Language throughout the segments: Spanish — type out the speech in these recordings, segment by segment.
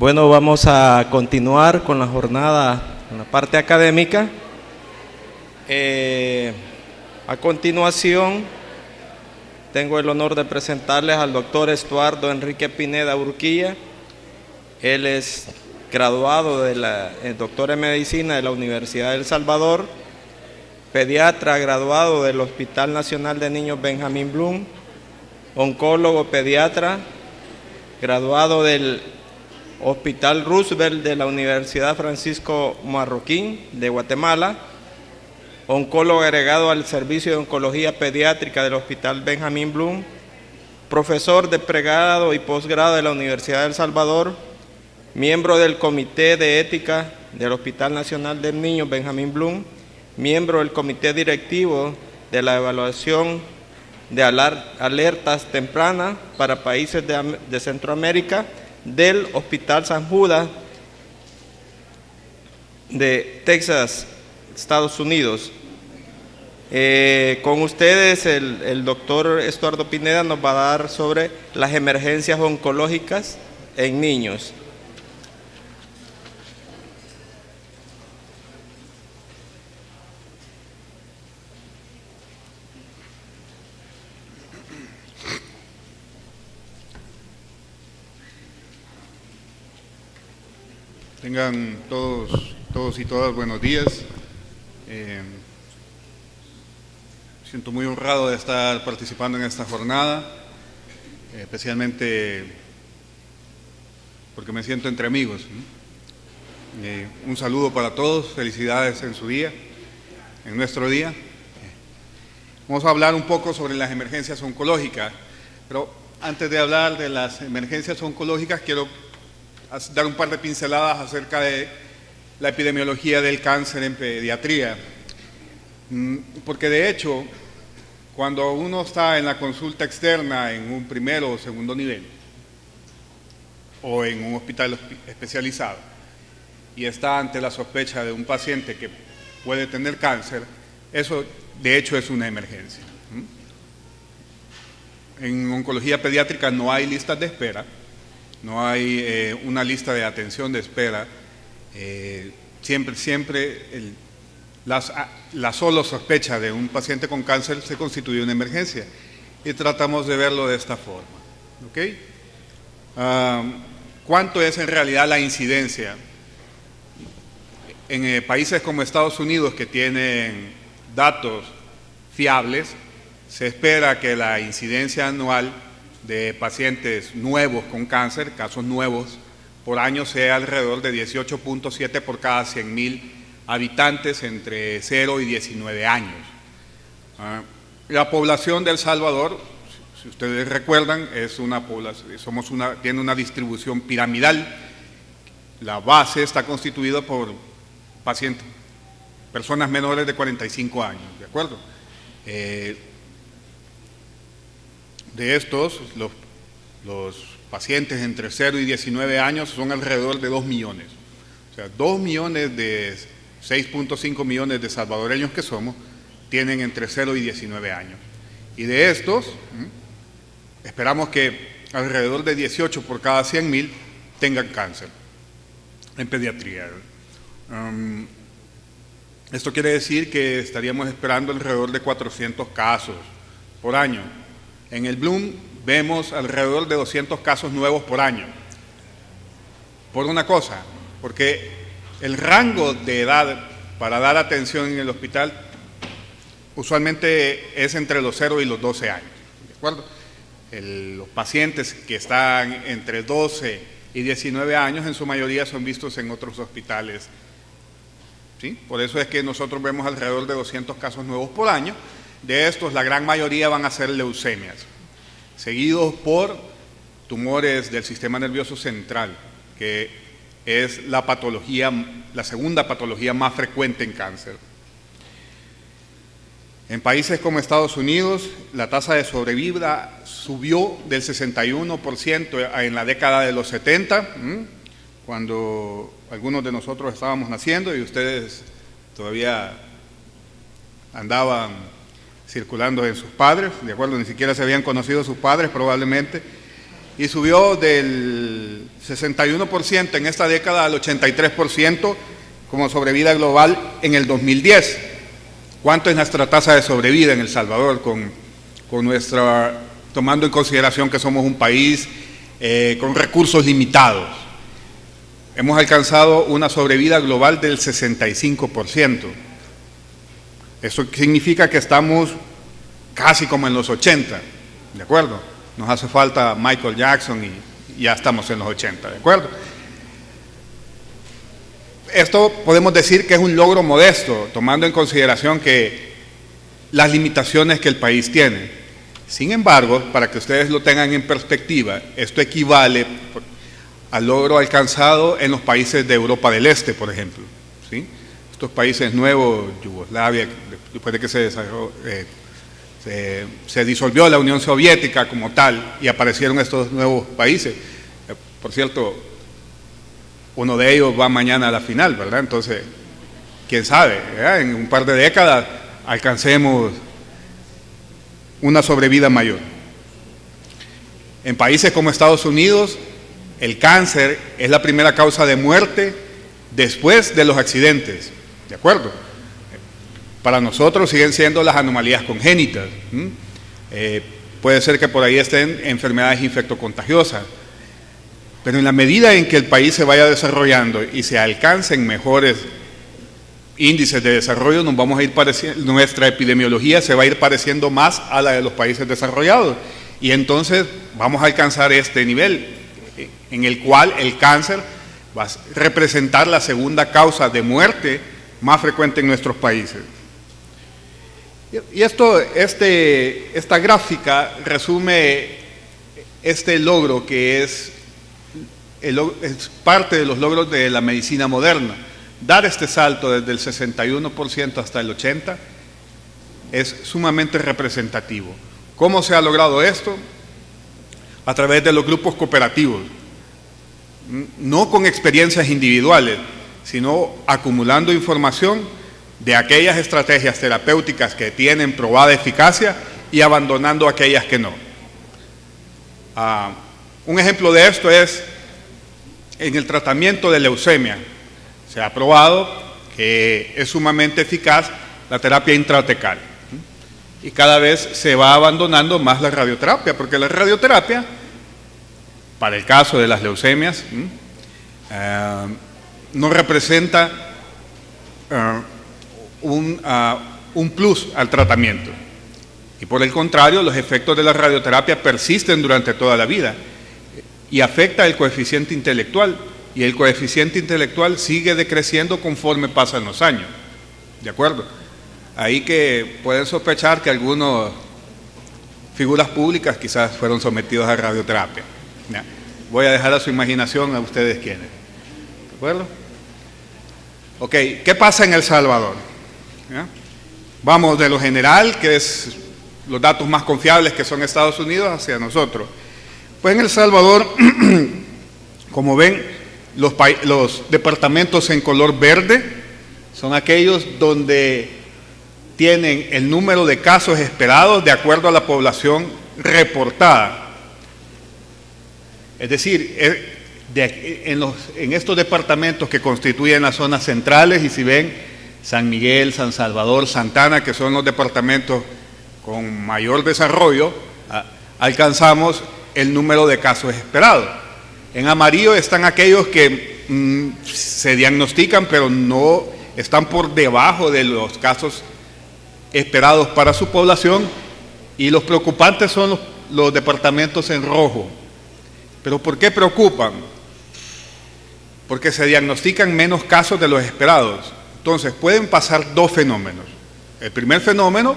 Bueno, vamos a continuar con la jornada, en la parte académica. A continuación, tengo el honor de presentarles al doctor Estuardo Enrique Pineda Urquía. Él es graduado doctor en medicina de la Universidad de El Salvador, pediatra graduado del Hospital Nacional de Niños Benjamín Blum, oncólogo pediatra graduado del Hospital Roosevelt de la Universidad Francisco Marroquín de Guatemala, oncólogo agregado al Servicio de Oncología Pediátrica del Hospital Benjamín Blum, profesor de pregrado y posgrado de la Universidad de El Salvador, miembro del Comité de Ética del Hospital Nacional de Niños Benjamín Blum, miembro del Comité Directivo de la Evaluación de Alertas Tempranas para Países de Centroamérica del Hospital San Judas de Texas, Estados Unidos. Con ustedes el doctor Estuardo Pineda nos va a dar sobre las emergencias oncológicas en niños. Tengan todos y todas buenos días. Siento muy honrado de estar participando en esta jornada, especialmente porque me siento entre amigos. Un saludo para todos, felicidades en su día, en nuestro día. Vamos a hablar un poco sobre las emergencias oncológicas, pero antes de hablar de las emergencias oncológicas quiero dar un par de pinceladas acerca de la epidemiología del cáncer en pediatría, porque de hecho, cuando uno está en la consulta externa en un primero o segundo nivel, o en un hospital especializado, y está ante la sospecha de un paciente que puede tener cáncer, eso de hecho es una emergencia. En oncología pediátrica no hay listas de espera, no hay una lista de atención de espera, siempre la sola sospecha de un paciente con cáncer se constituye una emergencia y tratamos de verlo de esta forma. ¿Okay? ¿Cuánto es en realidad la incidencia? En países como Estados Unidos, que tienen datos fiables, se espera que la incidencia anual de pacientes nuevos con cáncer, casos nuevos, por año sea alrededor de 18.7 por cada 100.000 habitantes entre 0 y 19 años. La población de El Salvador, si ustedes recuerdan, es una población, tiene una distribución piramidal. La base está constituida por pacientes, personas menores de 45 años, ¿de acuerdo? De estos, los pacientes entre 0 y 19 años son alrededor de 2 millones. O sea, 2 millones de 6.5 millones de salvadoreños que somos, tienen entre 0 y 19 años. Y de estos, esperamos que alrededor de 18 por cada 100.000 tengan cáncer en pediatría. Esto quiere decir que estaríamos esperando alrededor de 400 casos por año. En el Blum vemos alrededor de 200 casos nuevos por año. Por una cosa, porque el rango de edad para dar atención en el hospital usualmente es entre los 0 y los 12 años. ¿De acuerdo? Los pacientes que están entre 12 y 19 años en su mayoría son vistos en otros hospitales. ¿Sí? Por eso es que nosotros vemos alrededor de 200 casos nuevos por año. De estos, la gran mayoría van a ser leucemias, seguidos por tumores del sistema nervioso central, que es la segunda patología más frecuente en cáncer. En países como Estados Unidos, la tasa de sobrevida subió del 61% en la década de los 70, cuando algunos de nosotros estábamos naciendo y ustedes todavía andaban circulando en sus padres, de acuerdo, ni siquiera se habían conocido sus padres probablemente, y subió del 61% en esta década al 83% como sobrevida global en el 2010. ¿Cuánto es nuestra tasa de sobrevida en El Salvador tomando en consideración que somos un país con recursos limitados? Hemos alcanzado una sobrevida global del 65%. Eso significa que estamos casi como en los 80, ¿de acuerdo? Nos hace falta Michael Jackson y ya estamos en los 80, ¿de acuerdo? Esto podemos decir que es un logro modesto, tomando en consideración que las limitaciones que el país tiene. Sin embargo, para que ustedes lo tengan en perspectiva, esto equivale al logro alcanzado en los países de Europa del Este, por ejemplo, ¿sí? Estos países nuevos, Yugoslavia, después de que se disolvió la Unión Soviética como tal y aparecieron estos nuevos países. Por cierto, uno de ellos va mañana a la final, ¿verdad? Entonces, quién sabe, ¿verdad? En un par de décadas alcancemos una sobrevida mayor. En países como Estados Unidos, el cáncer es la primera causa de muerte después de los accidentes, ¿de acuerdo? Para nosotros siguen siendo las anomalías congénitas. Puede ser que por ahí estén enfermedades infectocontagiosas, pero en la medida en que el país se vaya desarrollando y se alcancen mejores índices de desarrollo, nos vamos a ir pareciendo, nuestra epidemiología se va a ir pareciendo más a la de los países desarrollados, y entonces vamos a alcanzar este nivel en el cual el cáncer va a representar la segunda causa de muerte más frecuente en nuestros países. Y esta gráfica resume este logro que es parte de los logros de la medicina moderna. Dar este salto desde el 61% hasta el 80% es sumamente representativo. ¿Cómo se ha logrado esto? A través de los grupos cooperativos, no con experiencias individuales, sino acumulando información de aquellas estrategias terapéuticas que tienen probada eficacia y abandonando aquellas que no. Un ejemplo de esto es en el tratamiento de leucemia. Se ha probado que es sumamente eficaz la terapia intratecal y cada vez se va abandonando más la radioterapia, porque la radioterapia, para el caso de las leucemias, no representa un plus al tratamiento, y por el contrario, los efectos de la radioterapia persisten durante toda la vida y afecta el coeficiente intelectual, y el coeficiente intelectual sigue decreciendo conforme pasan los años, ¿de acuerdo? Ahí que pueden sospechar que algunas figuras públicas quizás fueron sometidos a radioterapia. ¿Ya? Voy a dejar a su imaginación a ustedes quiénes, ¿de acuerdo? Ok, ¿qué pasa en El Salvador? ¿Ya? Vamos de lo general, que es los datos más confiables que son Estados Unidos, hacia nosotros. Pues en El Salvador, como ven, los departamentos en color verde son aquellos donde tienen el número de casos esperados de acuerdo a la población reportada. Es decir, en estos departamentos que constituyen las zonas centrales, y si ven, San Miguel, San Salvador, Santana, que son los departamentos con mayor desarrollo, alcanzamos el número de casos esperados. En amarillo están aquellos que se diagnostican, pero no están por debajo de los casos esperados para su población, y los preocupantes son los departamentos en rojo. ¿Pero por qué preocupan? Porque se diagnostican menos casos de los esperados. Entonces pueden pasar dos fenómenos. El primer fenómeno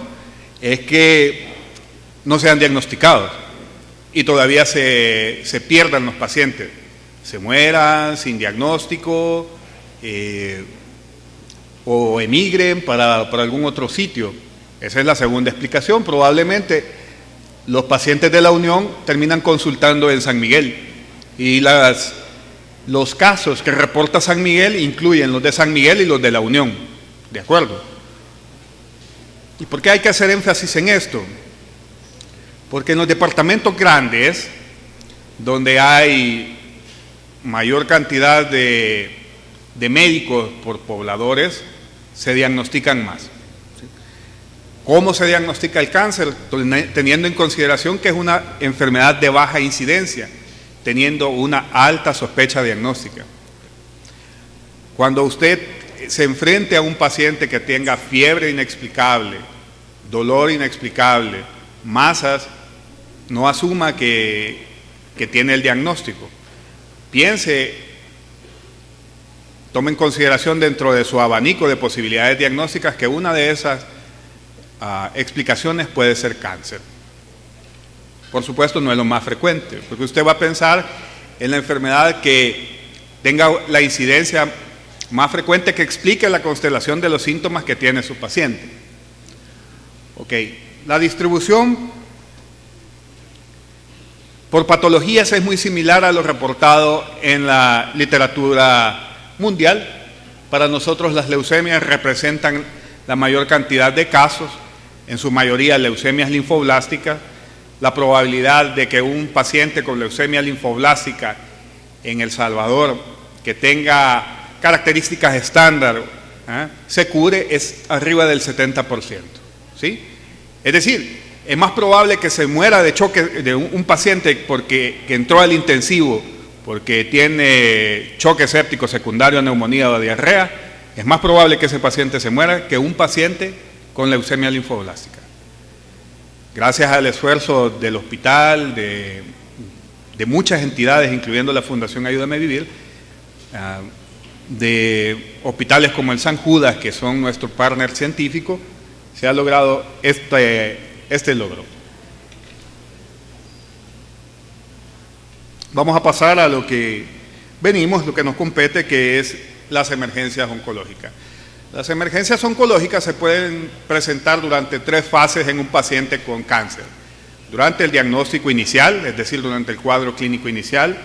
es que no sean diagnosticados y todavía se pierdan los pacientes, se mueran sin diagnóstico o emigren para algún otro sitio. Esa es la segunda explicación. Probablemente los pacientes de la Unión terminan consultando en San Miguel, y los casos que reporta San Miguel incluyen los de San Miguel y los de la Unión, ¿de acuerdo? ¿Y por qué hay que hacer énfasis en esto? Porque en los departamentos grandes donde hay mayor cantidad de médicos por pobladores, se diagnostican más. ¿Cómo se diagnostica el cáncer? Teniendo en consideración que es una enfermedad de baja incidencia, teniendo una alta sospecha diagnóstica. Cuando usted se enfrente a un paciente que tenga fiebre inexplicable, dolor inexplicable, masas, no asuma que tiene el diagnóstico. Piense, tome en consideración dentro de su abanico de posibilidades diagnósticas que una de esas explicaciones puede ser cáncer. Por supuesto, no es lo más frecuente, porque usted va a pensar en la enfermedad que tenga la incidencia más frecuente que explique la constelación de los síntomas que tiene su paciente. Ok, la distribución por patologías es muy similar a lo reportado en la literatura mundial. Para nosotros las leucemias representan la mayor cantidad de casos, en su mayoría leucemias linfoblásticas. La probabilidad de que un paciente con leucemia linfoblástica en El Salvador, que tenga características estándar, se cure es arriba del 70%. ¿Sí? Es decir, es más probable que se muera de choque de un paciente que entró al intensivo porque tiene choque séptico secundario a neumonía o a diarrea. Es más probable que ese paciente se muera que un paciente con leucemia linfoblástica. Gracias al esfuerzo del hospital, de muchas entidades, incluyendo la Fundación Ayúdame a Vivir, de hospitales como el San Judas, que son nuestro partner científico, se ha logrado este logro. Vamos a pasar a lo que venimos, lo que nos compete, que es las emergencias oncológicas. Las emergencias oncológicas se pueden presentar durante 3 fases en un paciente con cáncer. Durante el diagnóstico inicial, es decir, durante el cuadro clínico inicial,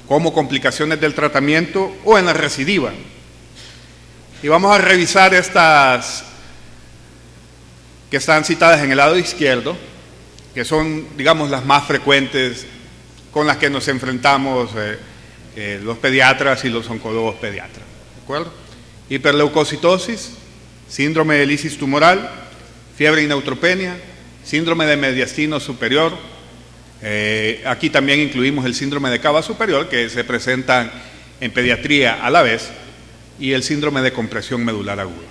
como complicaciones del tratamiento o en la recidiva. Y vamos a revisar estas que están citadas en el lado izquierdo, que son, digamos, las más frecuentes con las que nos enfrentamos los pediatras y los oncólogos pediatras. ¿De acuerdo? Hiperleucocitosis, síndrome de lisis tumoral, fiebre y neutropenia, síndrome de mediastino superior. Aquí también incluimos el síndrome de cava superior, que se presentan en pediatría a la vez, y el síndrome de compresión medular aguda.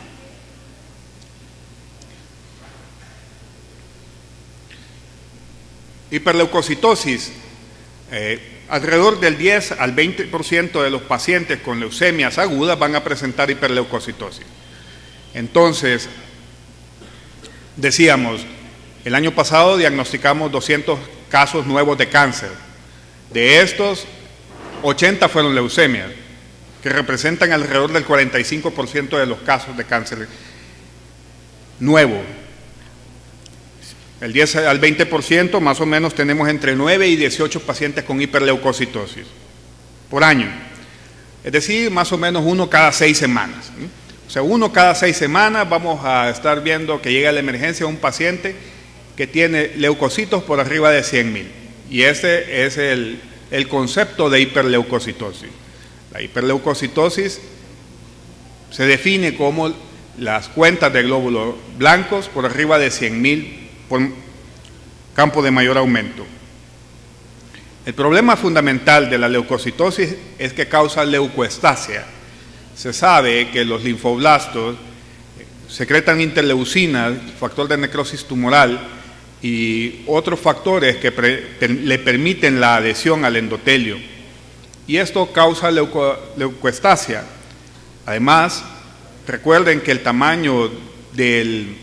Hiperleucocitosis. Alrededor del 10 al 20% de los pacientes con leucemias agudas van a presentar hiperleucocitosis. Entonces, decíamos, el año pasado diagnosticamos 200 casos nuevos de cáncer. De estos, 80 fueron leucemias, que representan alrededor del 45% de los casos de cáncer nuevo. El 10 al 20%, más o menos, tenemos entre 9 y 18 pacientes con hiperleucocitosis por año. Es decir, más o menos 1 cada 6 semanas. O sea, 1 cada 6 semanas vamos a estar viendo que llega a la emergencia un paciente que tiene leucocitos por arriba de 100.000. Y ese es el concepto de hiperleucocitosis. La hiperleucocitosis se define como las cuentas de glóbulos blancos por arriba de 100.000 por campo de mayor aumento. El problema fundamental de la leucocitosis es que causa leucoestasia. Se sabe que los linfoblastos secretan interleucinas, factor de necrosis tumoral, y otros factores que le permiten la adhesión al endotelio. Y esto causa leucoestasia. Además, recuerden que el tamaño del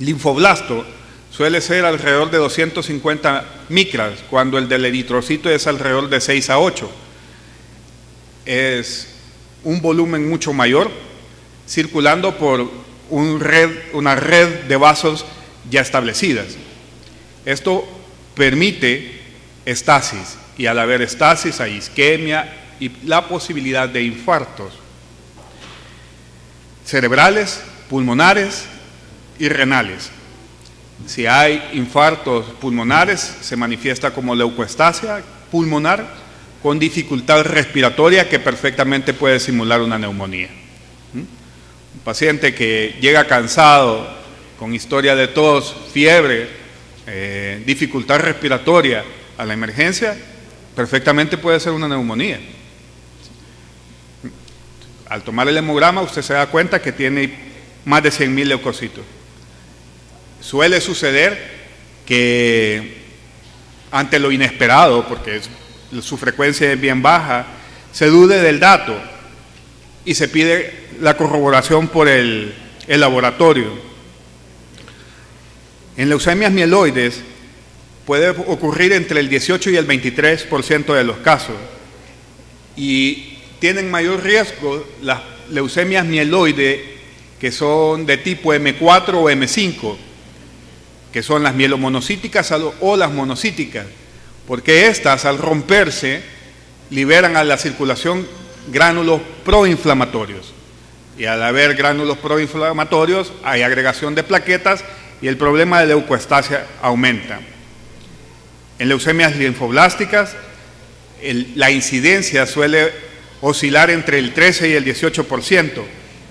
linfoblasto suele ser alrededor de 250 micras, cuando el del eritrocito es alrededor de 6 a 8. Es un volumen mucho mayor, circulando por una red de vasos ya establecidas. Esto permite estasis, y al haber estasis hay isquemia y la posibilidad de infartos cerebrales, pulmonares y renales. Si hay infartos pulmonares, se manifiesta como leucoestasia pulmonar con dificultad respiratoria que perfectamente puede simular una neumonía. Un paciente que llega cansado, con historia de tos, fiebre, dificultad respiratoria a la emergencia, perfectamente puede ser una neumonía. Al tomar el hemograma usted se da cuenta que tiene más de 100.000 leucocitos. Suele suceder que ante lo inesperado, porque su frecuencia es bien baja, se dude del dato y se pide la corroboración por el laboratorio. En leucemias mieloides puede ocurrir entre el 18 y el 23% de los casos y tienen mayor riesgo las leucemias mieloides que son de tipo M4 o M5, que son las mielomonocíticas o las monocíticas, porque estas al romperse liberan a la circulación gránulos proinflamatorios y al haber gránulos proinflamatorios hay agregación de plaquetas y el problema de leucoestasia aumenta. En leucemias linfoblásticas la incidencia suele oscilar entre el 13 y el 18%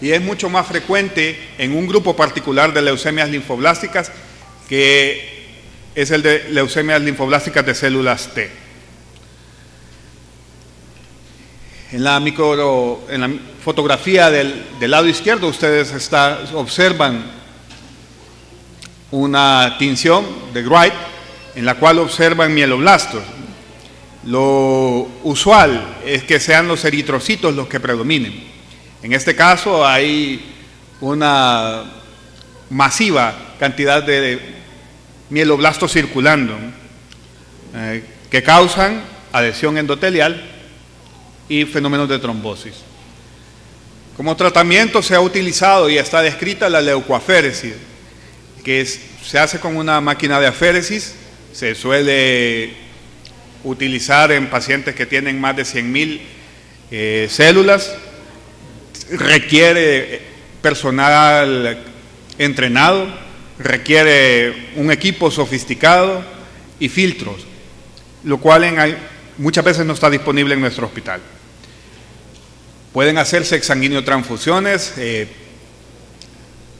y es mucho más frecuente en un grupo particular de leucemias linfoblásticas que es el de leucemias linfoblásticas de células T. En la fotografía del lado izquierdo ustedes observan una tinción de Wright en la cual observan mieloblastos. Lo usual es que sean los eritrocitos los que predominen. En este caso hay una masiva cantidad de mieloblastos circulando que causan adhesión endotelial y fenómenos de trombosis. Como tratamiento se ha utilizado y está descrita la leucoaféresis, que se hace con una máquina de aféresis, se suele utilizar en pacientes que tienen más de 100.000 células, requiere personal entrenado, requiere un equipo sofisticado y filtros, lo cual muchas veces no está disponible en nuestro hospital. Pueden hacerse exsanguíneo-transfusiones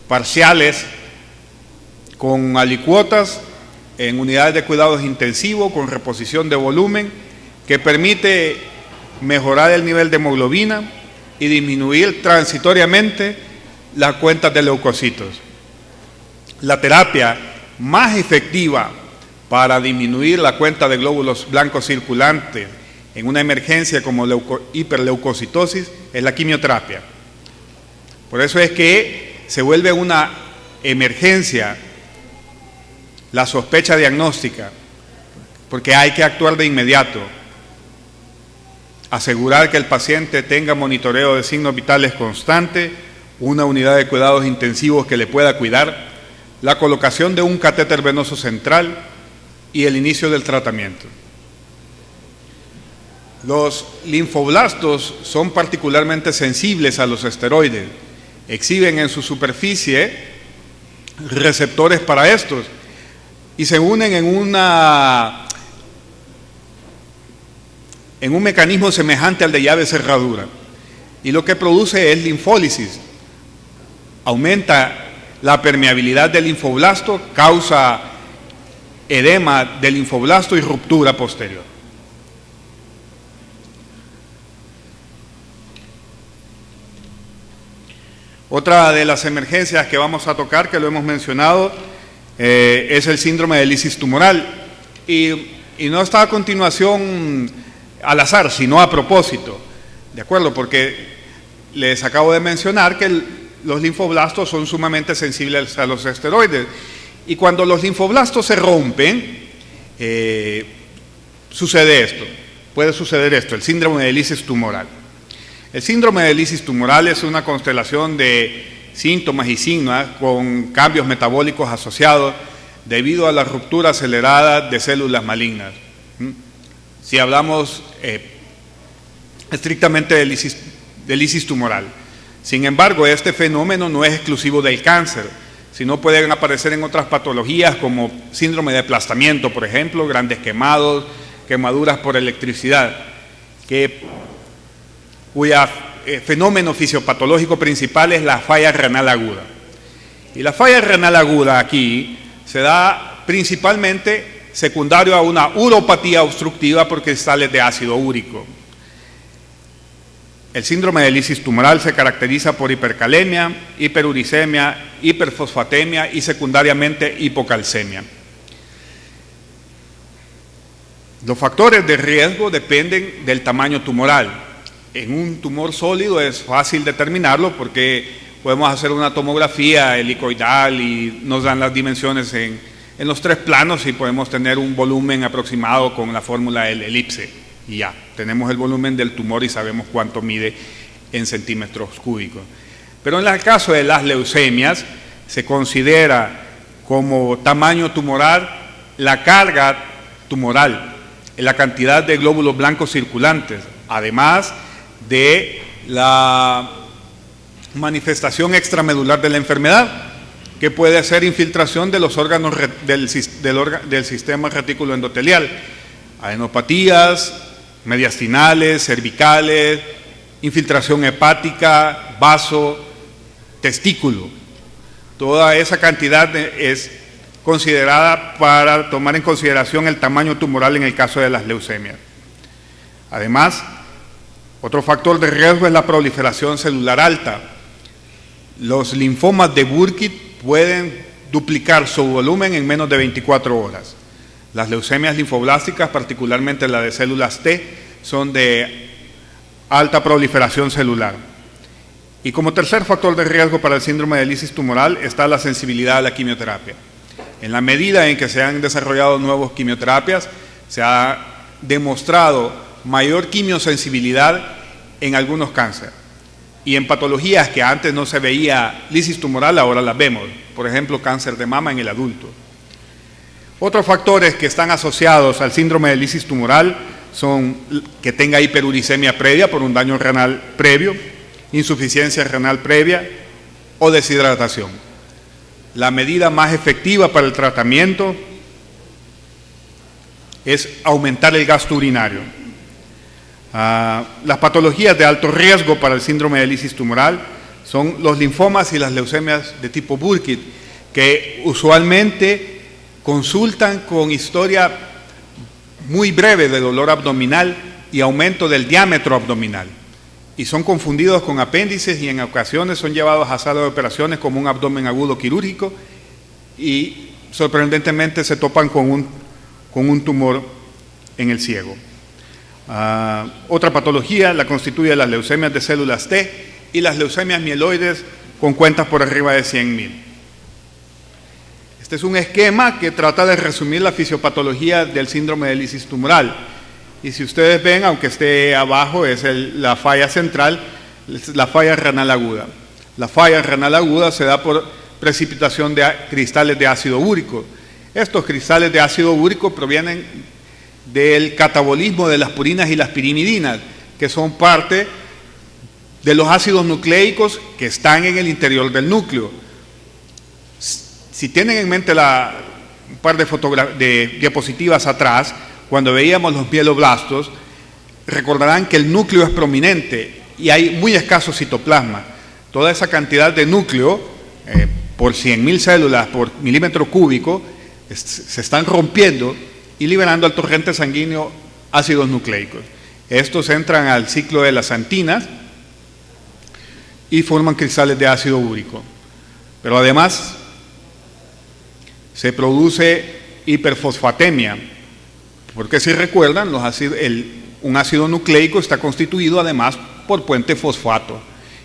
parciales con alicuotas en unidades de cuidados intensivos con reposición de volumen que permite mejorar el nivel de hemoglobina y disminuir transitoriamente las cuentas de leucocitos. La terapia más efectiva para disminuir la cuenta de glóbulos blancos circulantes en una emergencia como hiperleucocitosis es la quimioterapia. Por eso es que se vuelve una emergencia la sospecha diagnóstica, porque hay que actuar de inmediato, asegurar que el paciente tenga monitoreo de signos vitales constante, una unidad de cuidados intensivos que le pueda cuidar, la colocación de un catéter venoso central y el inicio del tratamiento. Los linfoblastos son particularmente sensibles a los esteroides, exhiben en su superficie receptores para estos y se unen en un mecanismo semejante al de llave cerradura, y lo que produce es linfólisis, aumenta la permeabilidad del linfoblasto, causa edema del linfoblasto y ruptura posterior. Otra de las emergencias que vamos a tocar, que lo hemos mencionado, es el síndrome de lisis tumoral, y no está a continuación al azar, sino a propósito, ¿de acuerdo? Porque les acabo de mencionar que los linfoblastos son sumamente sensibles a los esteroides, y cuando los linfoblastos se rompen, puede suceder esto, el síndrome de lisis tumoral. El síndrome de lisis tumoral es una constelación de síntomas y signos con cambios metabólicos asociados debido a la ruptura acelerada de células malignas. Si hablamos estrictamente de lisis tumoral. Sin embargo, este fenómeno no es exclusivo del cáncer, sino pueden aparecer en otras patologías como síndrome de aplastamiento, por ejemplo, grandes quemados, quemaduras por electricidad, cuya fenómeno fisiopatológico principal es la falla renal aguda. Y la falla renal aguda aquí se da principalmente secundario a una uropatía obstructiva por cristales de ácido úrico. El síndrome de lisis tumoral se caracteriza por hipercalemia, hiperuricemia, hiperfosfatemia y secundariamente hipocalcemia. Los factores de riesgo dependen del tamaño tumoral. En un tumor sólido es fácil determinarlo porque podemos hacer una tomografía helicoidal y nos dan las dimensiones en los 3 planos y podemos tener un volumen aproximado con la fórmula del elipse. Y ya, tenemos el volumen del tumor y sabemos cuánto mide en centímetros cúbicos. Pero en el caso de las leucemias, se considera como tamaño tumoral la carga tumoral, la cantidad de glóbulos blancos circulantes, además de la manifestación extramedular de la enfermedad, que puede ser infiltración de los órganos del sistema retículo endotelial, adenopatías, mediastinales, cervicales, infiltración hepática, vaso, testículo. Toda esa cantidad es considerada para tomar en consideración el tamaño tumoral en el caso de las leucemias. Además, otro factor de riesgo es la proliferación celular alta. Los linfomas de Burkitt pueden duplicar su volumen en menos de 24 horas. Las leucemias linfoblásticas, particularmente la de células T, son de alta proliferación celular. Y como tercer factor de riesgo para el síndrome de lisis tumoral está la sensibilidad a la quimioterapia. En la medida en que se han desarrollado nuevas quimioterapias, se ha demostrado mayor quimiosensibilidad en algunos cánceres. Y en patologías que antes no se veía lisis tumoral, ahora las vemos. Por ejemplo, cáncer de mama en el adulto. Otros factores que están asociados al síndrome de lisis tumoral son que tenga hiperuricemia previa por un daño renal previo, insuficiencia renal previa o deshidratación. La medida más efectiva para el tratamiento es aumentar el gasto urinario. Las patologías de alto riesgo para el síndrome de lisis tumoral son los linfomas y las leucemias de tipo Burkitt, que usualmente consultan con historia muy breve de dolor abdominal y aumento del diámetro abdominal, y son confundidos con apéndices y en ocasiones son llevados a sala de operaciones como un abdomen agudo quirúrgico y sorprendentemente se topan con un tumor en el ciego. Otra patología la constituye las leucemias de células T y las leucemias mieloides con cuentas por arriba de 100.000. Este es un esquema que trata de resumir la fisiopatología del síndrome de lisis tumoral. Y si ustedes ven, aunque esté abajo, es la falla central, la falla renal aguda. La falla renal aguda se da por precipitación de cristales de ácido úrico. Estos cristales de ácido úrico provienen del catabolismo de las purinas y las pirimidinas, que son parte de los ácidos nucleicos que están en el interior del núcleo. Si tienen en mente un par de diapositivas atrás, cuando veíamos los mieloblastos, recordarán que el núcleo es prominente y hay muy escaso citoplasma. Toda esa cantidad de núcleo, por 100.000 células por milímetro cúbico, se están rompiendo y liberando al torrente sanguíneo ácidos nucleicos. Estos entran al ciclo de las actinas y forman cristales de ácido úrico. Pero además se produce hiperfosfatemia, porque si recuerdan, un ácido nucleico está constituido además por puente fosfato,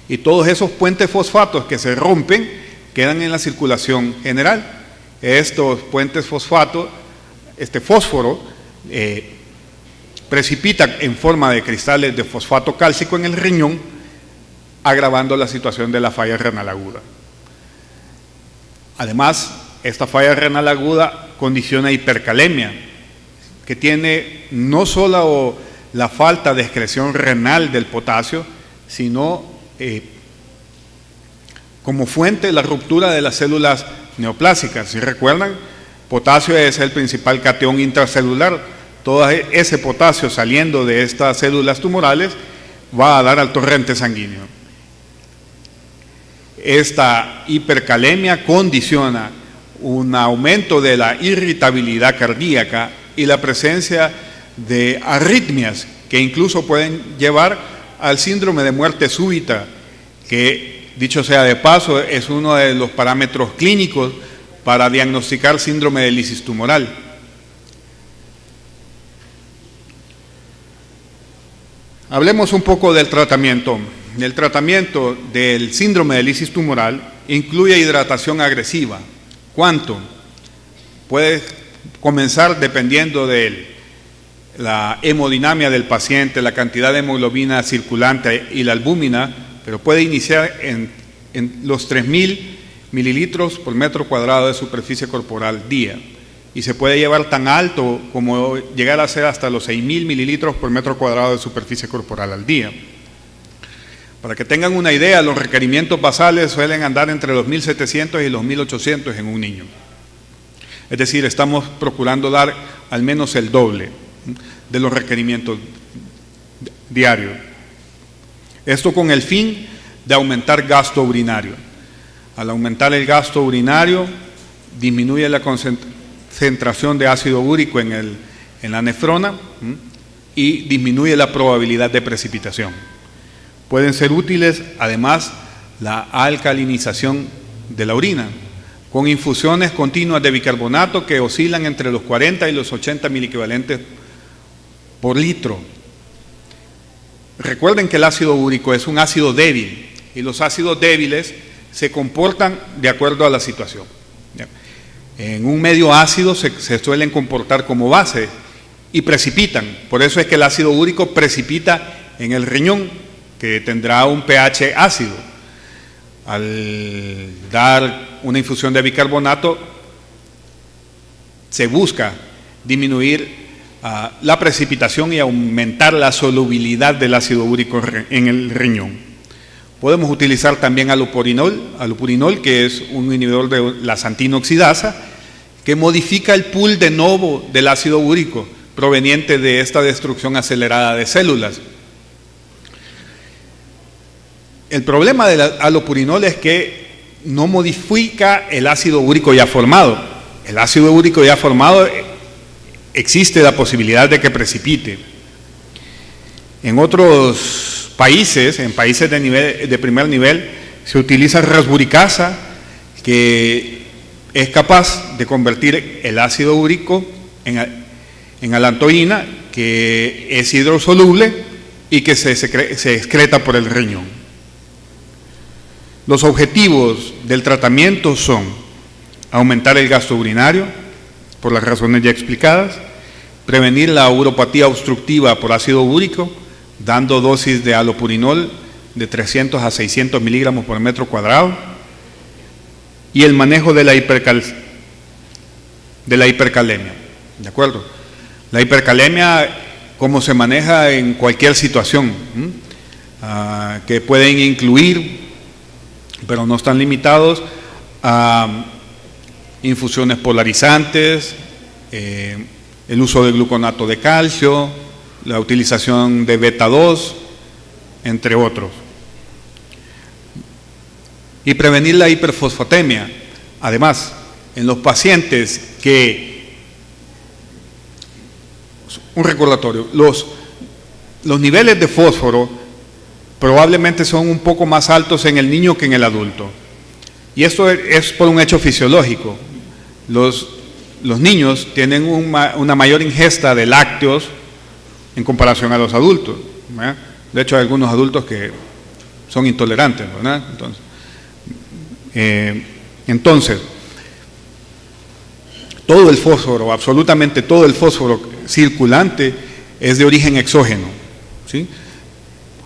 y todos esos puentes fosfatos que se rompen quedan en la circulación general. Estos puentes fosfato, este fósforo, precipita en forma de cristales de fosfato cálcico en el riñón, agravando la situación de la falla renal aguda. Además, esta falla renal aguda condiciona hipercalemia, que tiene no solo la falta de excreción renal del potasio, sino como fuente la ruptura de las células neoplásicas. Si recuerdan, potasio es el principal catión intracelular. Todo ese potasio saliendo de estas células tumorales va a dar al torrente sanguíneo. Esta hipercalemia condiciona un aumento de la irritabilidad cardíaca y la presencia de arritmias que incluso pueden llevar al síndrome de muerte súbita, que, dicho sea de paso, es uno de los parámetros clínicos para diagnosticar síndrome de lisis tumoral. Hablemos un poco del tratamiento. El tratamiento del síndrome de lisis tumoral incluye hidratación agresiva. ¿Cuánto? Puede comenzar dependiendo de la hemodinamia del paciente, la cantidad de hemoglobina circulante y la albúmina, pero puede iniciar en los 3.000 mililitros por metro cuadrado de superficie corporal día, y se puede llevar tan alto como llegar a ser hasta los 6.000 mililitros por metro cuadrado de superficie corporal al día. Para que tengan una idea, los requerimientos basales suelen andar entre los 1.700 y los 1.800 en un niño. Es decir, estamos procurando dar al menos el doble de los requerimientos diarios. Esto con el fin de aumentar gasto urinario. Al aumentar el gasto urinario, disminuye la concentración de ácido úrico en la nefrona y disminuye la probabilidad de precipitación. Pueden ser útiles, además, la alcalinización de la orina, con infusiones continuas de bicarbonato que oscilan entre los 40 y los 80 miliequivalentes por litro. Recuerden que el ácido úrico es un ácido débil y los ácidos débiles se comportan de acuerdo a la situación. En un medio ácido se suelen comportar como base y precipitan. Por eso es que el ácido úrico precipita en el riñón, que tendrá un pH ácido. Al dar una infusión de bicarbonato, se busca disminuir la precipitación y aumentar la solubilidad del ácido úrico en el riñón. Podemos utilizar también alupurinol, que es un inhibidor de la xantina oxidasa, que modifica el pool de novo del ácido úrico proveniente de esta destrucción acelerada de células. El problema del alupurinol es que no modifica el ácido úrico ya formado. El ácido úrico ya formado existe la posibilidad de que precipite. En otros países, en países de primer nivel, se utiliza rasburicasa, que es capaz de convertir el ácido úrico en alantoína, que es hidrosoluble y que se excreta por el riñón. Los objetivos del tratamiento son aumentar el gasto urinario, por las razones ya explicadas, prevenir la uropatía obstructiva por ácido úrico, dando dosis de alopurinol de 300 a 600 miligramos por metro cuadrado, y el manejo de la hipercalemia. ¿De acuerdo? La hipercalemia, como se maneja en cualquier situación, que pueden incluir, pero no están limitados a infusiones polarizantes, el uso de gluconato de calcio, la utilización de beta 2, entre otros. Y prevenir la hiperfosfatemia. Además, en los pacientes un recordatorio, los niveles de fósforo probablemente son un poco más altos en el niño que en el adulto. Y esto es por un hecho fisiológico. Los niños tienen una mayor ingesta de lácteos en comparación a los adultos, ¿verdad? De hecho, hay algunos adultos que son intolerantes, ¿verdad? Entonces, todo el fósforo, absolutamente todo el fósforo circulante es de origen exógeno, ¿sí?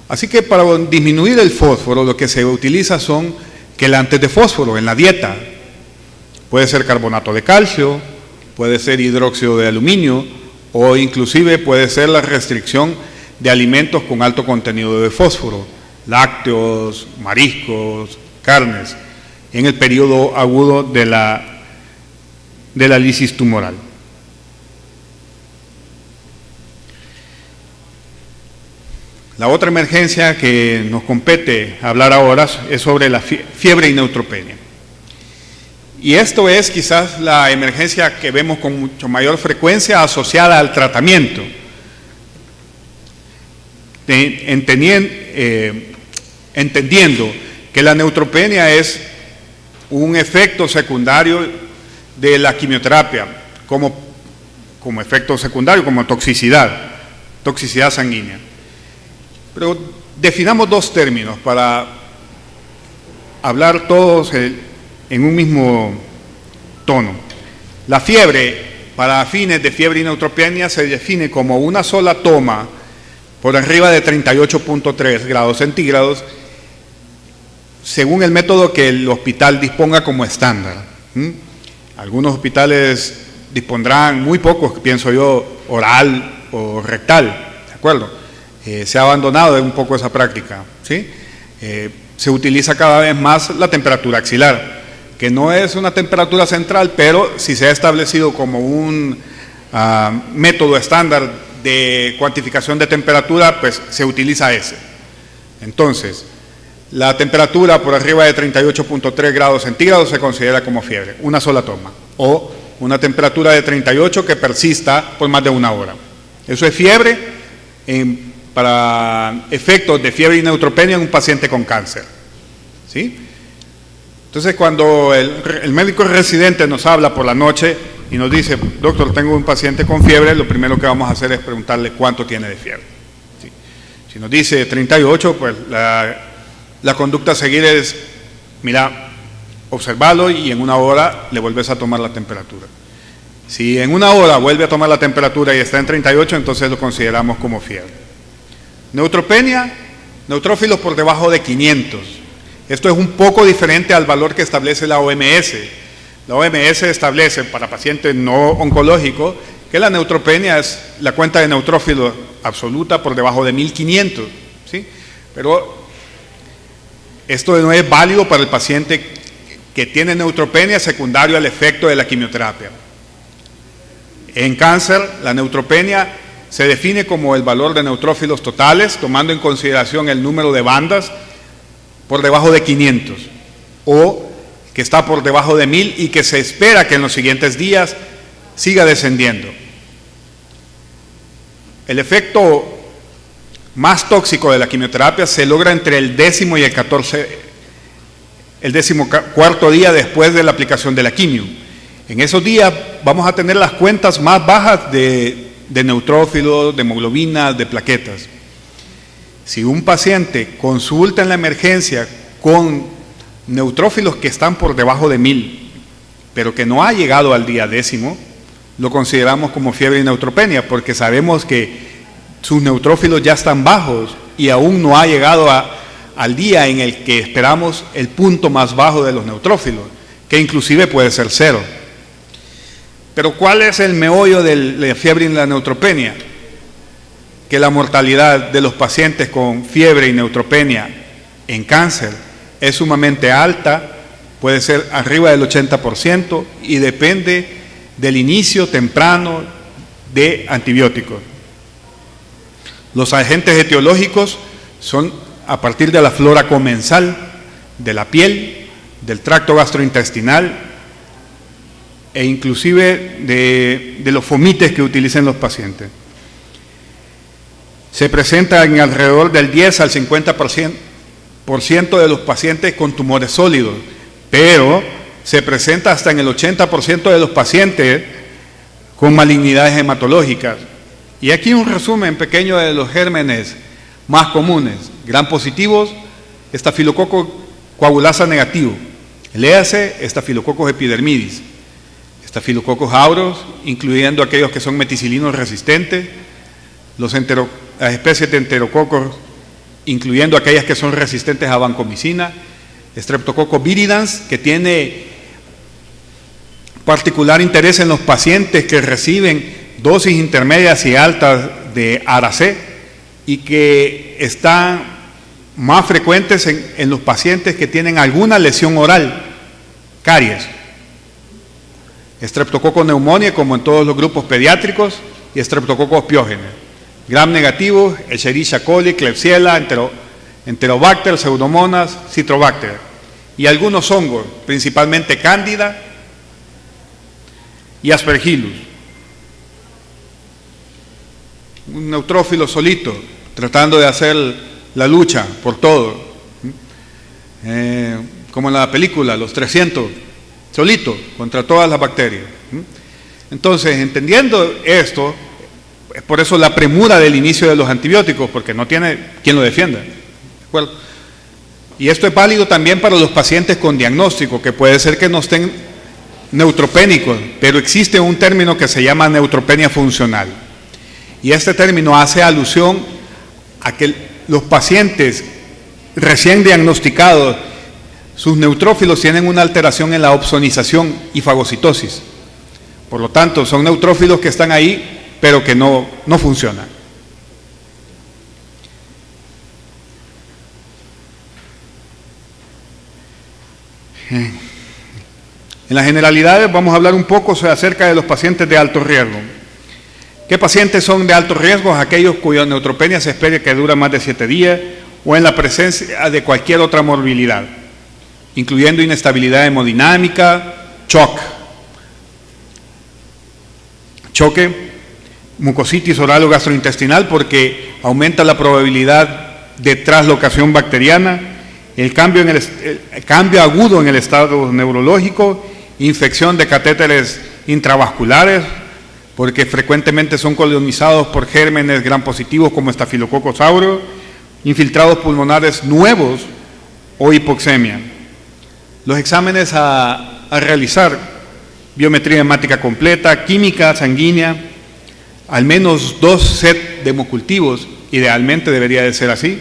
Así que para disminuir el fósforo, lo que se utiliza son quelantes de fósforo en la dieta. Puede ser carbonato de calcio, puede ser hidróxido de aluminio, o inclusive puede ser la restricción de alimentos con alto contenido de fósforo, lácteos, mariscos, carnes. en el periodo agudo de la lisis tumoral. La otra emergencia que nos compete hablar ahora es sobre la fiebre y neutropenia. Y esto es quizás la emergencia que vemos con mucho mayor frecuencia asociada al tratamiento, entendiendo que la neutropenia es un efecto secundario de la quimioterapia, como efecto secundario, como toxicidad sanguínea. Pero definamos dos términos para hablar todos en un mismo tono. La fiebre, para fines de fiebre y neutropenia, se define como una sola toma por arriba de 38.3 grados centígrados, según el método que el hospital disponga como estándar. Algunos hospitales dispondrán, muy pocos, pienso yo, oral o rectal, ¿de acuerdo? Se ha abandonado un poco esa práctica, ¿sí? Se utiliza cada vez más la temperatura axilar, que no es una temperatura central, pero si se ha establecido como un método estándar de cuantificación de temperatura, pues se utiliza ese. Entonces, la temperatura por arriba de 38.3 grados centígrados se considera como fiebre, una sola toma, o una temperatura de 38 que persista por más de una hora. Eso es fiebre para efectos de fiebre y neutropenia en un paciente con cáncer, ¿sí? Entonces, cuando el médico residente nos habla por la noche y nos dice, doctor, tengo un paciente con fiebre, lo primero que vamos a hacer es preguntarle cuánto tiene de fiebre, ¿sí? Si nos dice 38, pues la conducta a seguir es, mira, observarlo y en una hora le vuelves a tomar la temperatura. Si en una hora vuelve a tomar la temperatura y está en 38, entonces lo consideramos como fiebre. Neutropenia, neutrófilos por debajo de 500. Esto es un poco diferente al valor que establece la OMS. La OMS establece para pacientes no oncológicos que la neutropenia es la cuenta de neutrófilos absoluta por debajo de 1500, ¿sí? Pero esto no es válido para el paciente que tiene neutropenia secundario al efecto de la quimioterapia. En cáncer, la neutropenia se define como el valor de neutrófilos totales, tomando en consideración el número de bandas por debajo de 500, o que está por debajo de 1000 y que se espera que en los siguientes días siga descendiendo. El efecto más tóxico de la quimioterapia se logra entre el 10º y el 14º día después de la aplicación de la quimio. En esos días vamos a tener las cuentas más bajas de neutrófilos, de hemoglobinas, de plaquetas. Si un paciente consulta en la emergencia con neutrófilos que están por debajo de 1000, pero que no ha llegado al día 10º, lo consideramos como fiebre y neutropenia, porque sabemos que sus neutrófilos ya están bajos y aún no ha llegado al día en el que esperamos el punto más bajo de los neutrófilos, que inclusive puede ser 0. Pero ¿cuál es el meollo de la fiebre y la neutropenia? Que la mortalidad de los pacientes con fiebre y neutropenia en cáncer es sumamente alta, puede ser arriba del 80% y depende del inicio temprano de antibióticos. Los agentes etiológicos son a partir de la flora comensal, de la piel, del tracto gastrointestinal e inclusive de los fomites que utilicen los pacientes. Se presenta en alrededor del 10 al 50% de los pacientes con tumores sólidos, pero se presenta hasta en el 80% de los pacientes con malignidades hematológicas. Y aquí un resumen pequeño de los gérmenes más comunes: gram positivos, estafilococo coagulasa negativo, léase Staphylococcus epidermidis, Staphylococcus aureus, incluyendo aquellos que son meticilinos resistentes, las especies de enterococos, incluyendo aquellas que son resistentes a vancomicina, Streptococcus viridans, que tiene particular interés en los pacientes que reciben dosis intermedias y altas de Ara-C y que están más frecuentes en los pacientes que tienen alguna lesión oral, caries, estreptococo pneumoniae como en todos los grupos pediátricos y estreptococos piógenes, gram negativo, Escherichia coli, Klebsiella, Enterobacter, Pseudomonas, Citrobacter y algunos hongos, principalmente Cándida y Aspergillus. Un neutrófilo solito, tratando de hacer la lucha por todo, como en la película Los 300, solito, contra todas las bacterias. Entonces, entendiendo esto, es por eso la premura del inicio de los antibióticos, porque no tiene quien lo defienda. ¿De acuerdo? Y esto es válido también para los pacientes con diagnóstico, que puede ser que no estén neutropénicos, pero existe un término que se llama neutropenia funcional. Y este término hace alusión a que los pacientes recién diagnosticados, sus neutrófilos tienen una alteración en la opsonización y fagocitosis. Por lo tanto, son neutrófilos que están ahí, pero que no funcionan. En las generalidades vamos a hablar un poco acerca de los pacientes de alto riesgo. ¿Qué pacientes son de alto riesgo? Aquellos cuya neutropenia se espera que dura más de 7 días o en la presencia de cualquier otra morbilidad, incluyendo inestabilidad hemodinámica, choque, mucositis oral o gastrointestinal porque aumenta la probabilidad de traslocación bacteriana, el cambio agudo en el estado neurológico, infección de catéteres intravasculares, porque frecuentemente son colonizados por gérmenes gram positivos como Staphylococcus aureus, infiltrados pulmonares nuevos o hipoxemia. Los exámenes a realizar: biometría hemática completa, química sanguínea, al menos 2 sets de hemocultivos, idealmente debería de ser así,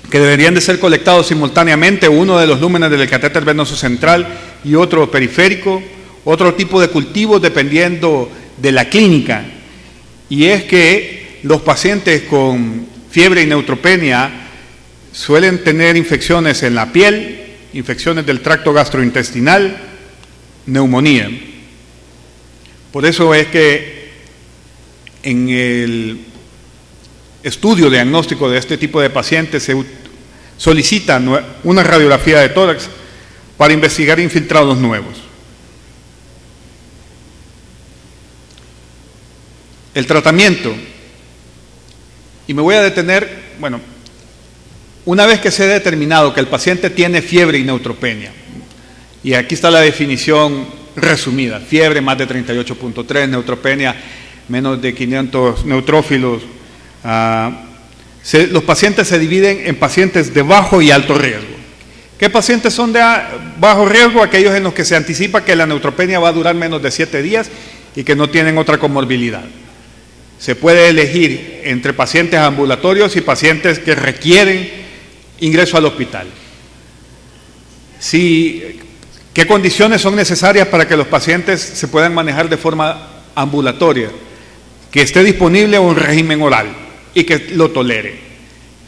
que deberían de ser colectados simultáneamente, uno de los lúmenes del catéter venoso central y otro periférico, otro tipo de cultivos dependiendo de la clínica, y es que los pacientes con fiebre y neutropenia suelen tener infecciones en la piel, infecciones del tracto gastrointestinal, neumonía. Por eso es que en el estudio diagnóstico de este tipo de pacientes se solicita una radiografía de tórax para investigar infiltrados nuevos. El tratamiento, y me voy a detener, una vez que se ha determinado que el paciente tiene fiebre y neutropenia, y aquí está la definición resumida: fiebre más de 38.3, neutropenia menos de 500 neutrófilos. Los pacientes se dividen en pacientes de bajo y alto riesgo. ¿Qué pacientes son de bajo riesgo? Aquellos en los que se anticipa que la neutropenia va a durar menos de 7 días y que no tienen otra comorbilidad. Se puede elegir entre pacientes ambulatorios y pacientes que requieren ingreso al hospital. ¿Qué condiciones son necesarias para que los pacientes se puedan manejar de forma ambulatoria? Que esté disponible un régimen oral y que lo tolere,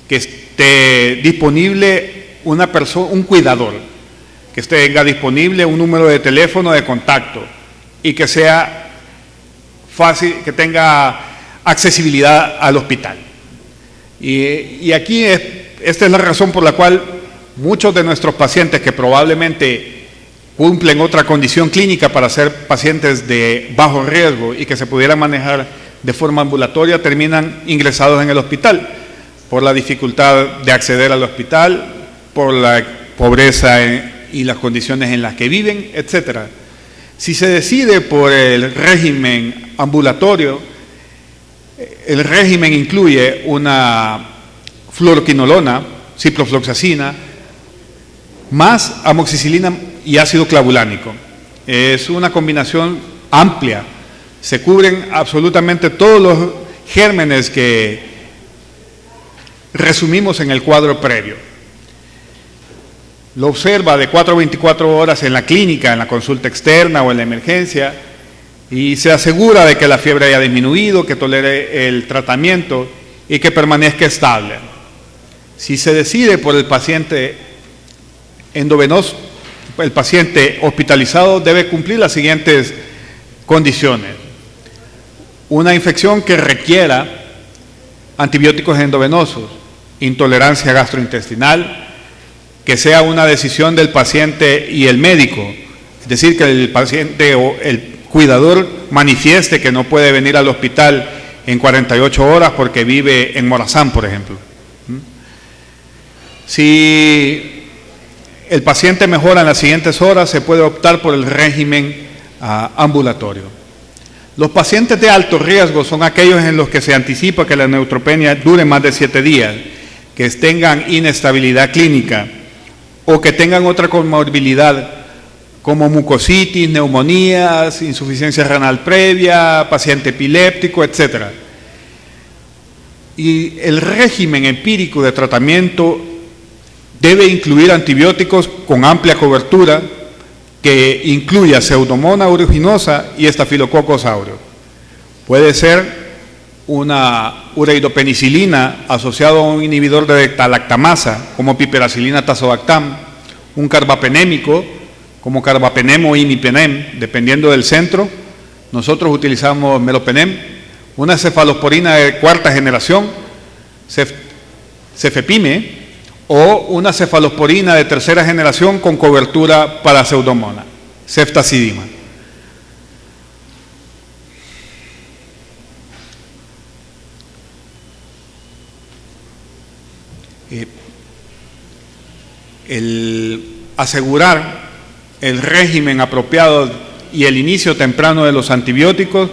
que esté disponible un cuidador, que tenga disponible un número de teléfono de contacto y que sea fácil, que tenga accesibilidad al hospital. Y aquí esta es la razón por la cual muchos de nuestros pacientes que probablemente cumplen otra condición clínica para ser pacientes de bajo riesgo y que se pudieran manejar de forma ambulatoria terminan ingresados en el hospital por la dificultad de acceder al hospital, por la pobreza y las condiciones en las que viven, etc. Si se decide por el régimen ambulatorio, el régimen incluye una fluoroquinolona, ciprofloxacina, más amoxicilina y ácido clavulánico. Es una combinación amplia. Se cubren absolutamente todos los gérmenes que resumimos en el cuadro previo. Lo observa de 4 a 24 horas en la clínica, en la consulta externa o en la emergencia, y se asegura de que la fiebre haya disminuido, que tolere el tratamiento y que permanezca estable. Si se decide por el paciente endovenoso, el paciente hospitalizado debe cumplir las siguientes condiciones. Una infección que requiera antibióticos endovenosos, intolerancia gastrointestinal, que sea una decisión del paciente y el médico, es decir, que el paciente o el cuidador manifieste que no puede venir al hospital en 48 horas porque vive en Morazán, por ejemplo. Si el paciente mejora en las siguientes horas, se puede optar por el régimen ambulatorio. Los pacientes de alto riesgo son aquellos en los que se anticipa que la neutropenia dure más de 7 días, que tengan inestabilidad clínica o que tengan otra comorbilidad como mucositis, neumonías, insuficiencia renal previa, paciente epiléptico, etc. Y el régimen empírico de tratamiento debe incluir antibióticos con amplia cobertura que incluya Pseudomonas aeruginosa y Staphylococcus aureus. Puede ser una ureidopenicilina asociada a un inhibidor de beta-lactamasa como piperacilina tazobactam, un carbapenémico como carbapenem o imipenem, dependiendo del centro. Nosotros utilizamos melopenem, una cefalosporina de 4ª generación, cefepime, o una cefalosporina de 3ª generación con cobertura para Pseudomonas, ceftazidima. El asegurar el régimen apropiado y el inicio temprano de los antibióticos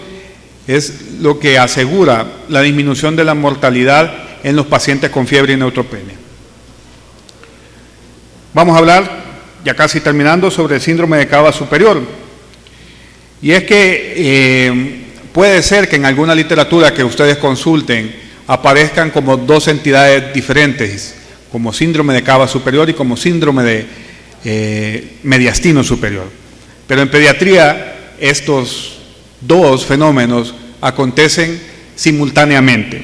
es lo que asegura la disminución de la mortalidad en los pacientes con fiebre y neutropenia. Vamos a hablar, ya casi terminando, sobre el síndrome de Cava superior. Y es que puede ser que en alguna literatura que ustedes consulten aparezcan como dos entidades diferentes, como síndrome de Cava superior y como síndrome de mediastino superior. Pero en pediatría estos dos fenómenos acontecen simultáneamente.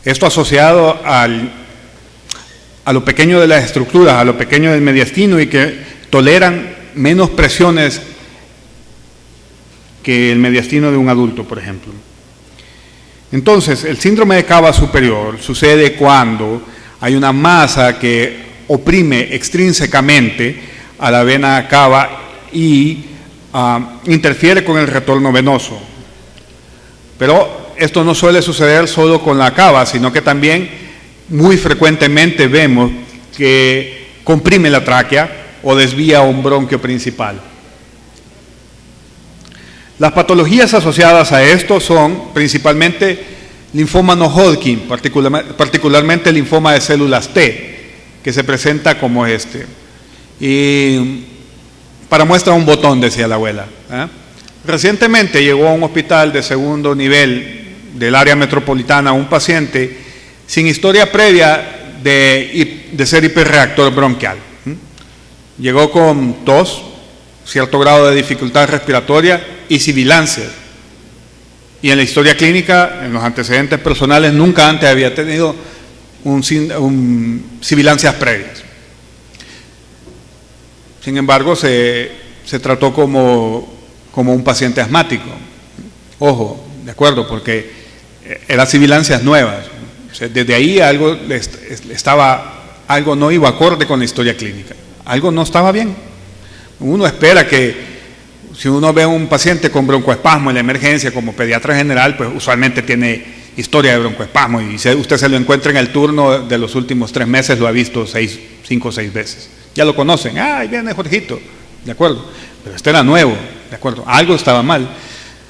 Esto asociado a lo pequeño de las estructuras, a lo pequeño del mediastino y que toleran menos presiones que el mediastino de un adulto, por ejemplo. Entonces, el síndrome de Cava superior sucede cuando hay una masa que oprime extrínsecamente a la vena cava y interfiere con el retorno venoso. Pero esto no suele suceder solo con la cava, sino que también muy frecuentemente vemos que comprime la tráquea o desvía un bronquio principal. Las patologías asociadas a esto son principalmente linfoma no Hodgkin, particularmente el linfoma de células T, que se presenta como este. Y para muestra un botón, decía la abuela. Recientemente llegó a un hospital de segundo nivel del área metropolitana un paciente sin historia previa de ser hiperreactor bronquial. Llegó con tos, cierto grado de dificultad respiratoria y sibilancias. Y en la historia clínica, en los antecedentes personales, nunca antes había tenido sibilancias previas. Sin embargo, se trató como un paciente asmático. Ojo, de acuerdo, porque eran sibilancias nuevas. O sea, desde ahí algo no iba acorde con la historia clínica. Algo no estaba bien. Uno espera que si uno ve a un paciente con broncoespasmo en la emergencia como pediatra general, pues usualmente tiene historia de broncoespasmo y si usted se lo encuentra en el turno de los últimos 3 meses, lo ha visto 5 o 6 veces. Ya lo conocen, ahí viene Jorgito, de acuerdo, pero este era nuevo, de acuerdo, algo estaba mal.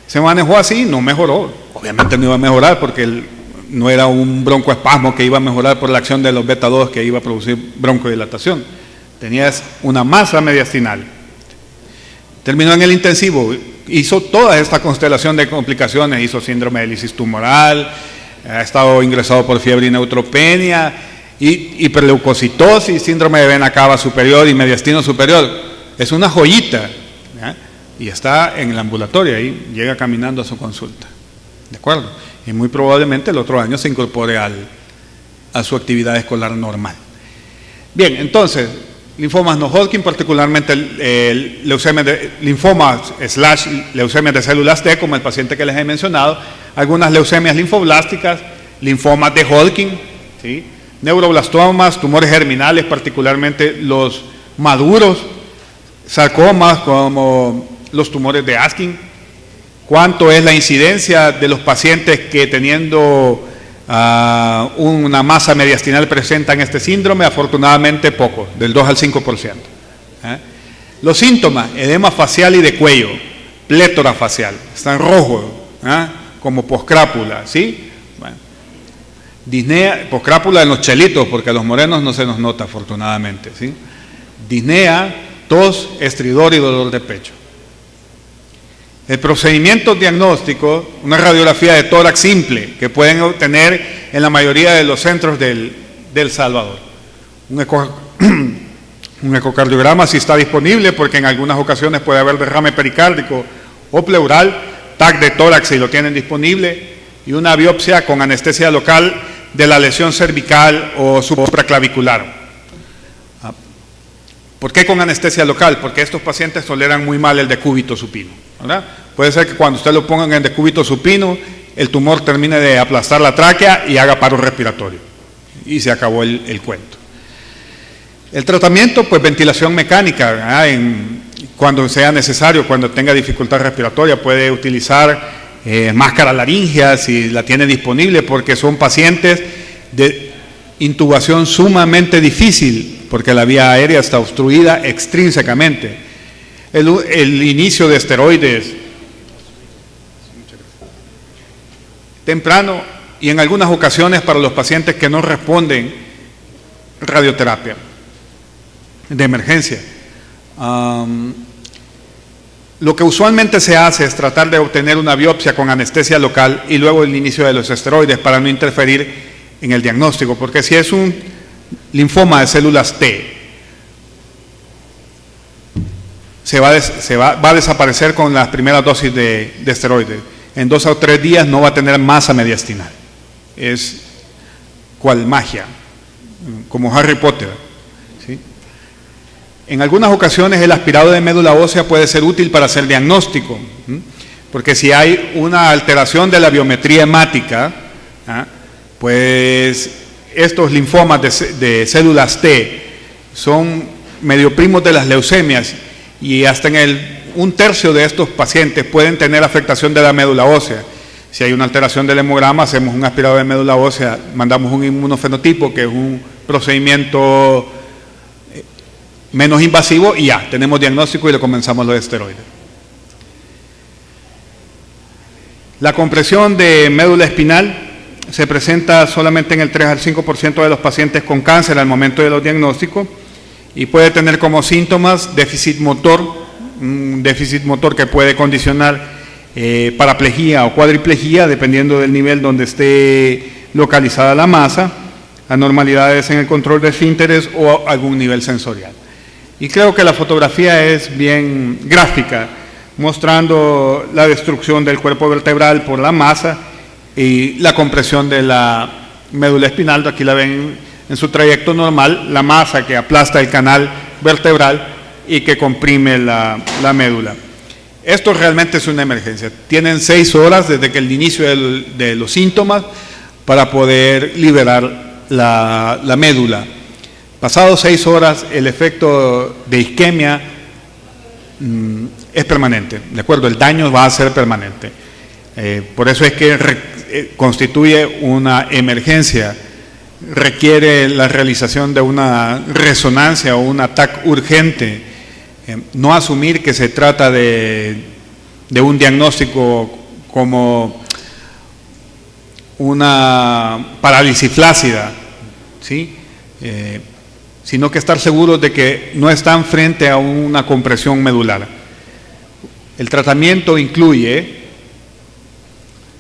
Se manejó así, no mejoró, obviamente no iba a mejorar porque no era un broncoespasmo que iba a mejorar por la acción de los beta 2 que iba a producir broncodilatación. Tenías una masa mediastinal. Terminó en el intensivo, hizo toda esta constelación de complicaciones, hizo síndrome de lisis tumoral, ha estado ingresado por fiebre y neutropenia, hiperleucocitosis, síndrome de vena cava superior y mediastino superior. Es una joyita, ¿ya? Y está en el ambulatorio, ahí llega caminando a su consulta, ¿de acuerdo? Y muy probablemente el otro año se incorpore a su actividad escolar normal. Bien, entonces, linfomas no Hodgkin, particularmente leucemias de células T, como el paciente que les he mencionado, algunas leucemias linfoblásticas, linfomas de Hodgkin, ¿sí? Neuroblastomas, tumores germinales, particularmente los maduros, sarcomas como los tumores de Askin. ¿Cuánto es la incidencia de los pacientes que teniendo una masa mediastinal presentan este síndrome? Afortunadamente poco, del 2 al 5%. Los síntomas: edema facial y de cuello, plétora facial, están rojos, como poscrápula, ¿sí? Bueno, disnea, poscrápula en los chelitos, porque a los morenos no se nos nota afortunadamente, ¿sí? Disnea, tos, estridor y dolor de pecho. El procedimiento diagnóstico: una radiografía de tórax simple que pueden obtener en la mayoría de los centros del Salvador. Un ecocardiograma si está disponible, porque en algunas ocasiones puede haber derrame pericárdico o pleural, TAC de tórax si lo tienen disponible, y una biopsia con anestesia local de la lesión cervical o supraclavicular. ¿Por qué con anestesia local? Porque estos pacientes toleran muy mal el decúbito supino, ¿verdad? Puede ser que cuando usted lo pongan en decúbito supino, el tumor termine de aplastar la tráquea y haga paro respiratorio. Y se acabó el cuento. El tratamiento, pues ventilación mecánica, ¿verdad? Cuando sea necesario, cuando tenga dificultad respiratoria, puede utilizar máscara laringea si la tiene disponible, porque son pacientes de intubación sumamente difícil, porque la vía aérea está obstruida extrínsecamente. El inicio de esteroides temprano, y en algunas ocasiones para los pacientes que no responden, radioterapia de emergencia. Lo que usualmente se hace es tratar de obtener una biopsia con anestesia local y luego el inicio de los esteroides para no interferir en el diagnóstico, porque si es un linfoma de células T, va a desaparecer con las primeras dosis de esteroides. En 2 o 3 días no va a tener masa mediastinal. Es cual magia, como Harry Potter, ¿sí? En algunas ocasiones el aspirado de médula ósea puede ser útil para hacer diagnóstico, porque si hay una alteración de la biometría hemática, pues estos linfomas de células T son medio primos de las leucemias, y hasta en 1/3 de estos pacientes pueden tener afectación de la médula ósea. Si hay una alteración del hemograma, hacemos un aspirado de médula ósea, mandamos un inmunofenotipo, que es un procedimiento menos invasivo, y ya, tenemos diagnóstico y le comenzamos los esteroides. La compresión de médula espinal se presenta solamente en el 3 al 5% de los pacientes con cáncer al momento de los diagnósticos, y puede tener como síntomas déficit motor, un déficit motor que puede condicionar paraplegia o cuadriplegia, dependiendo del nivel donde esté localizada la masa, anormalidades en el control de esfínteres o algún nivel sensorial. Y creo que la fotografía es bien gráfica, mostrando la destrucción del cuerpo vertebral por la masa y la compresión de la médula espinal. Aquí la ven en su trayecto normal, la masa que aplasta el canal vertebral y que comprime la médula. Esto realmente es una emergencia. Tienen 6 horas desde que el inicio de los síntomas para poder liberar la médula. Pasado 6 horas, el efecto de isquemia es permanente, ¿de acuerdo? El daño va a ser permanente. Por eso es que constituye una emergencia. Requiere la realización de una resonancia o un TAC urgente. No asumir que se trata de un diagnóstico como una parálisis flácida, ¿sí? Sino que estar seguros de que no están frente a una compresión medular. El tratamiento incluye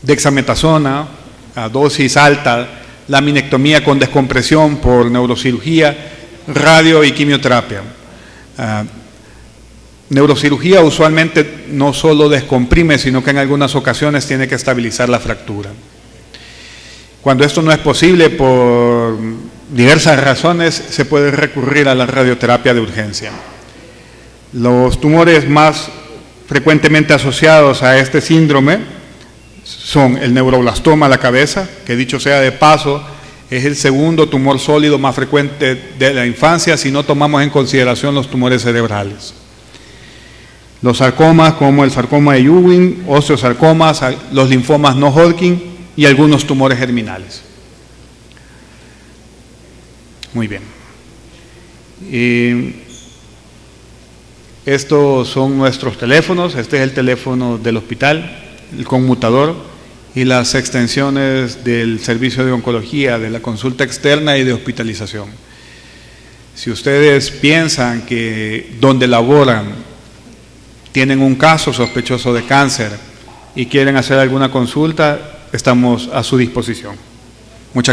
dexametasona a dosis alta, laminectomía con descompresión por neurocirugía, radio y quimioterapia. Neurocirugía usualmente no solo descomprime, sino que en algunas ocasiones tiene que estabilizar la fractura. Cuando esto no es posible por diversas razones se puede recurrir a la radioterapia de urgencia. Los tumores más frecuentemente asociados a este síndrome son el neuroblastoma a la cabeza, que dicho sea de paso, es el segundo tumor sólido más frecuente de la infancia si no tomamos en consideración los tumores cerebrales. Los sarcomas como el sarcoma de Ewing, osteosarcomas, los linfomas no Hodgkin y algunos tumores germinales. Muy bien. Estos son nuestros teléfonos. Este es el teléfono del hospital, el conmutador y las extensiones del servicio de oncología, de la consulta externa y de hospitalización. Si ustedes piensan que donde laboran tienen un caso sospechoso de cáncer y quieren hacer alguna consulta, estamos a su disposición. Muchas gracias.